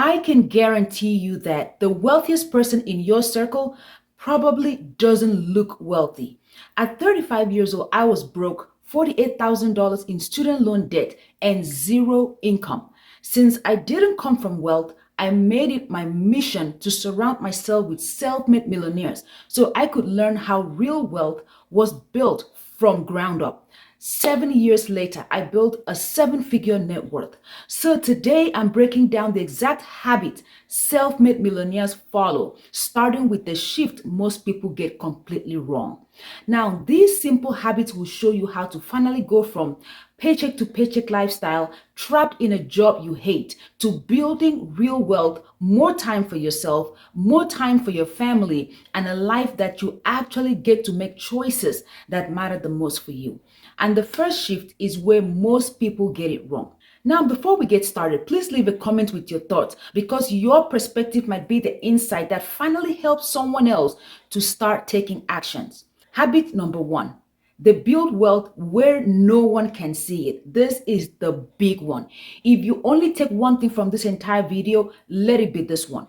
I can guarantee you that the wealthiest person in your circle probably doesn't look wealthy. At 35 years old, I was broke, $48,000 in student loan debt, and zero income. Since I didn't come from wealth, I made it my mission to surround myself with self-made millionaires so I could learn how real wealth was built from ground up. 7 years later, I built a seven-figure net worth. So today I'm breaking down the exact habit self-made millionaires follow, starting with the shift most people get completely wrong. Now, these simple habits will show you how to finally go from paycheck to paycheck lifestyle, trapped in a job you hate, to building real wealth, more time for yourself, more time for your family, and a life that you actually get to make choices that matter the most for you. And the first shift is where most people get it wrong. Now, before we get started, please leave a comment with your thoughts because your perspective might be the insight that finally helps someone else to start taking actions. Habit number one, they build wealth where no one can see it. This is the big one. If you only take one thing from this entire video, let it be this one.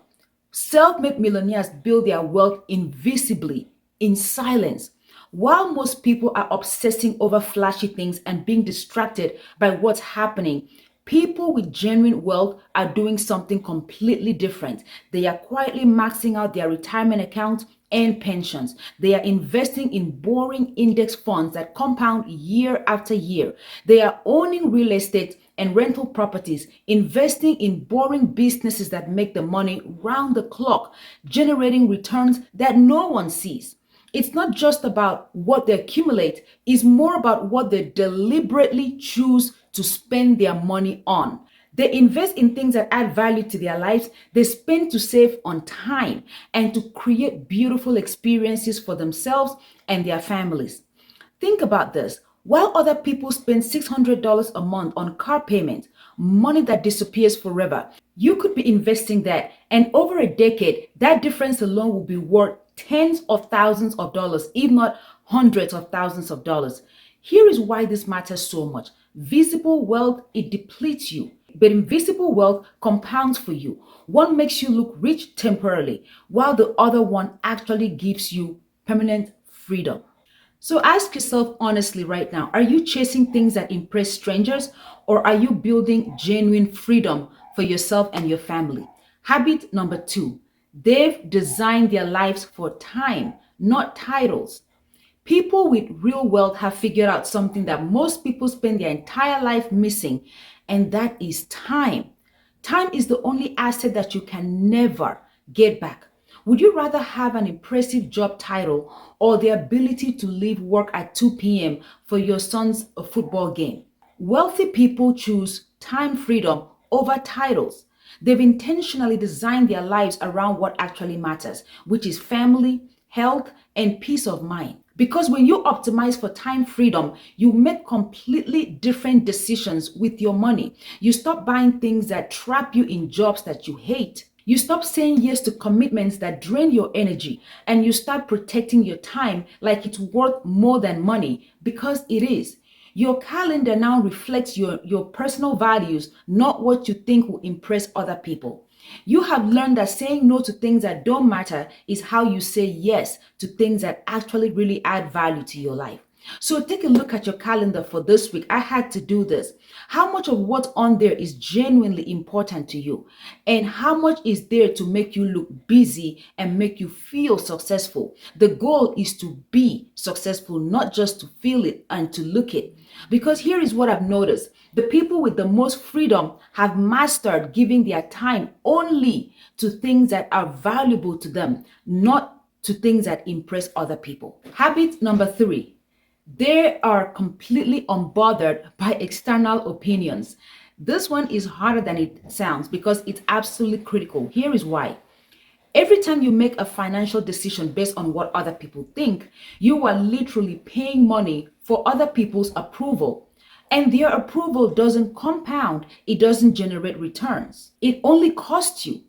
Self-made millionaires build their wealth invisibly, in silence. While most people are obsessing over flashy things and being distracted by what's happening, people with genuine wealth are doing something completely different. They are quietly maxing out their retirement accounts and pensions. They are investing in boring index funds that compound year after year. They are owning real estate and rental properties, investing in boring businesses that make the money round the clock, generating returns that no one sees. It's not just about what they accumulate, it's more about what they deliberately choose to spend their money on. They invest in things that add value to their lives. They spend to save on time and to create beautiful experiences for themselves and their families. Think about this. While other people spend $600 a month on car payments, money that disappears forever, you could be investing that, and over a decade, that difference alone will be worth tens of thousands of dollars, if not hundreds of thousands of dollars. Here is why this matters so much. Visible wealth, it depletes you, but invisible wealth compounds for you. One makes you look rich temporarily, while the other one actually gives you permanent freedom. So ask yourself honestly right now, are you chasing things that impress strangers, or are you building genuine freedom for yourself and your family? Habit number two, they've designed their lives for time, not titles. People with real wealth have figured out something that most people spend their entire life missing, and that is time. Time is the only asset that you can never get back. Would you rather have an impressive job title or the ability to leave work at 2 p.m. for your son's football game? Wealthy people choose time freedom over titles. They've intentionally designed their lives around what actually matters, which is family, health, and peace of mind. Because when you optimize for time freedom, you make completely different decisions with your money. You stop buying things that trap you in jobs that you hate. You stop saying yes to commitments that drain your energy, and you start protecting your time like it's worth more than money, because it is. Your calendar now reflects your personal values, not what you think will impress other people. You have learned that saying no to things that don't matter is how you say yes to things that actually really add value to your life. So take a look at your calendar for this week. I had to do this. How much of what's on there is genuinely important to you? And how much is there to make you look busy and make you feel successful? The goal is to be successful, not just to feel it and to look it. Because here is what I've noticed. The people with the most freedom have mastered giving their time only to things that are valuable to them, not to things that impress other people. Habit number three, they are completely unbothered by external opinions. This one is harder than it sounds because it's absolutely critical. Here is why. Every time you make a financial decision based on what other people think, you are literally paying money for other people's approval. And their approval doesn't compound, it doesn't generate returns. It only costs you.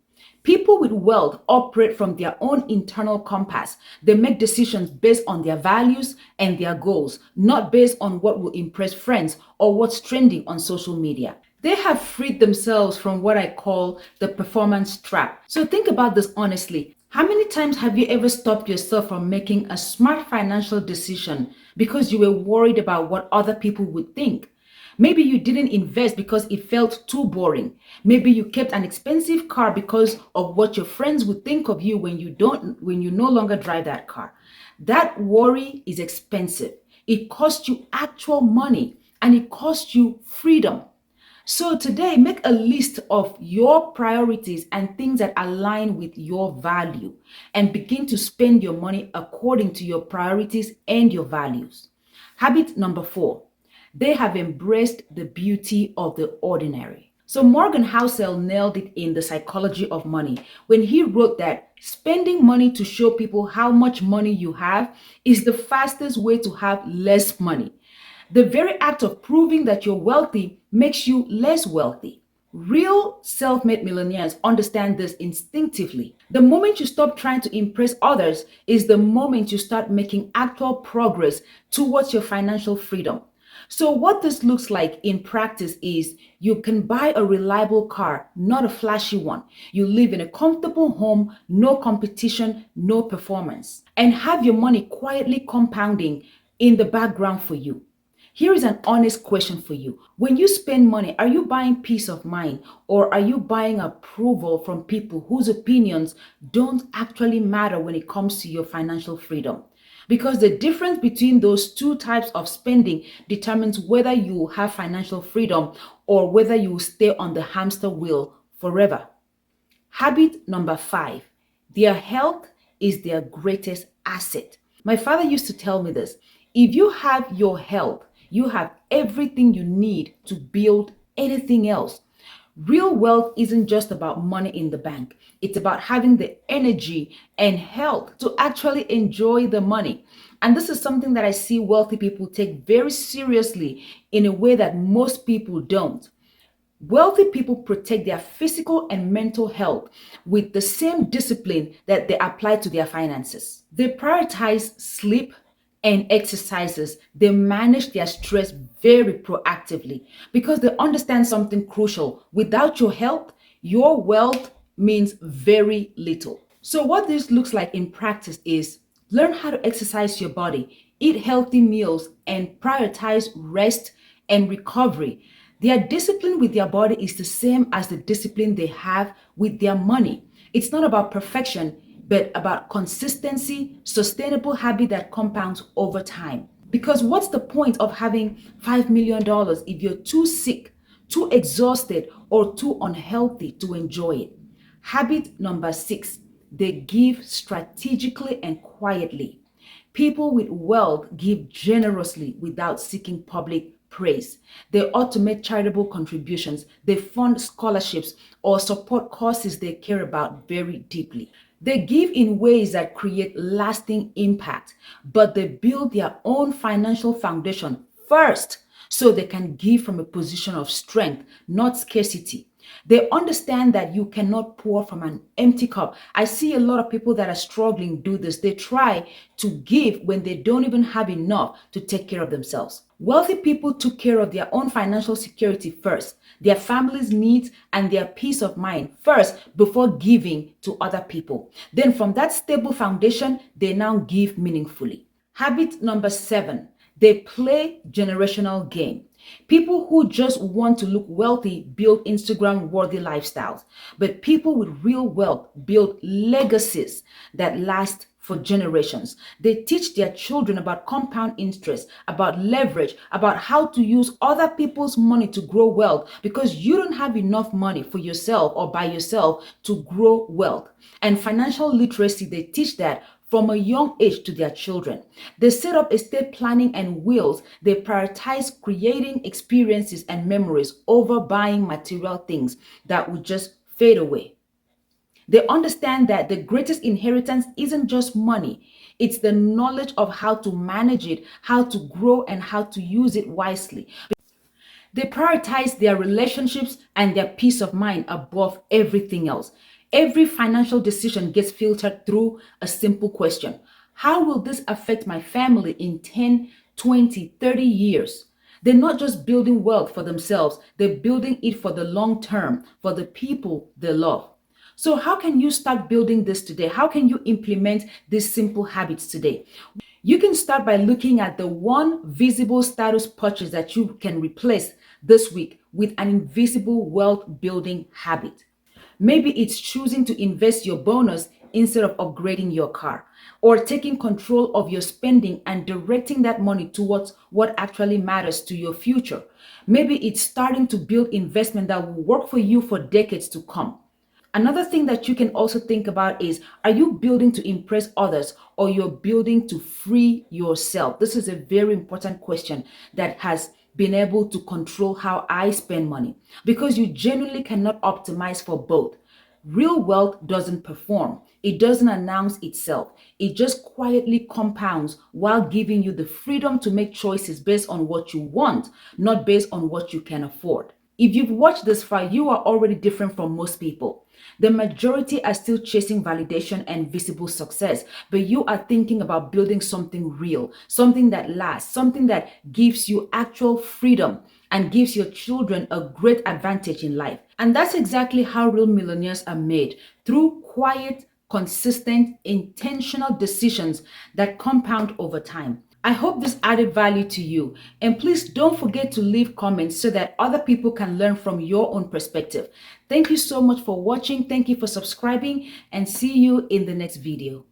People with wealth operate from their own internal compass. They make decisions based on their values and their goals, not based on what will impress friends or what's trending on social media. They have freed themselves from what I call the performance trap. So think about this honestly. How many times have you ever stopped yourself from making a smart financial decision because you were worried about what other people would think? Maybe you didn't invest because it felt too boring. Maybe you kept an expensive car because of what your friends would think of you when you no longer drive that car. That worry is expensive. It costs you actual money and it costs you freedom. So today, make a list of your priorities and things that align with your value and begin to spend your money according to your priorities and your values. Habit number 4, they have embraced the beauty of the ordinary. So Morgan Housel nailed it in The Psychology of Money when he wrote that spending money to show people how much money you have is the fastest way to have less money. The very act of proving that you're wealthy makes you less wealthy. Real self made millionaires understand this instinctively. The moment you stop trying to impress others is the moment you start making actual progress towards your financial freedom. So, what this looks like in practice is you can buy a reliable car, not a flashy one. You live in a comfortable home, no competition, no performance, and have your money quietly compounding in the background for you. Here is an honest question for you. When you spend money, are you buying peace of mind or are you buying approval from people whose opinions don't actually matter when it comes to your financial freedom? Because the difference between those two types of spending determines whether you will have financial freedom or whether you will stay on the hamster wheel forever. Habit number 5, their health is their greatest asset. My father used to tell me this: if you have your health, you have everything you need to build anything else. Real wealth isn't just about money in the bank, it's about having the energy and health to actually enjoy the money. And this is something that I see wealthy people take very seriously in a way that most people don't. Wealthy people protect their physical and mental health with the same discipline that they apply to their finances. They prioritize sleep and exercises. They manage their stress very proactively because they understand something crucial. Without your health, your wealth means very little. So, what this looks like in practice is learn how to exercise your body, eat healthy meals, and prioritize rest and recovery. Their discipline with their body is the same as the discipline they have with their money. It's not about perfection, but about consistency, sustainable habit that compounds over time. Because what's the point of having $5 million if you're too sick, too exhausted, or too unhealthy to enjoy it? Habit number 6, they give strategically and quietly. People with wealth give generously without seeking public praise. They automate charitable contributions, they fund scholarships, or support causes they care about very deeply. They give in ways that create lasting impact, but they build their own financial foundation first so they can give from a position of strength, not scarcity. They understand that you cannot pour from an empty cup. I see a lot of people that are struggling do this. They try to give when they don't even have enough to take care of themselves. Wealthy people took care of their own financial security first, their family's needs and their peace of mind first before giving to other people. Then from that stable foundation, they now give meaningfully. Habit number 7, they play generational game. People who just want to look wealthy build Instagram worthy lifestyles, but people with real wealth build legacies that last for generations. They teach their children about compound interest, about leverage, about how to use other people's money to grow wealth because you don't have enough money for yourself or by yourself to grow wealth. And financial literacy, they teach that from a young age to their children. They set up estate planning and wills. They prioritize creating experiences and memories over buying material things that will just fade away. They understand that the greatest inheritance isn't just money, it's the knowledge of how to manage it, how to grow, and how to use it wisely. They prioritize their relationships and their peace of mind above everything else. Every financial decision gets filtered through a simple question: how will this affect my family in 10, 20, 30 years? They're not just building wealth for themselves, they're building it for the long term, for the people they love. So, how can you start building this today? How can you implement these simple habits today? You can start by looking at the one visible status purchase that you can replace this week with an invisible wealth building habit. Maybe it's choosing to invest your bonus instead of upgrading your car, or taking control of your spending and directing that money towards what actually matters to your future. Maybe it's starting to build investment that will work for you for decades to come. Another thing that you can also think about is, are you building to impress others or you're building to free yourself? This is a very important question that has been able to control how I spend money, because you genuinely cannot optimize for both. Real wealth doesn't perform. It doesn't announce itself. It just quietly compounds while giving you the freedom to make choices based on what you want, not based on what you can afford. If you've watched this far, you are already different from most people. The majority are still chasing validation and visible success, but you are thinking about building something real, something that lasts, something that gives you actual freedom and gives your children a great advantage in life. And that's exactly how real millionaires are made, through quiet, consistent, intentional decisions that compound over time. I hope this added value to you. And please don't forget to leave comments so that other people can learn from your own perspective. Thank you so much for watching. Thank you for subscribing, and see you in the next video.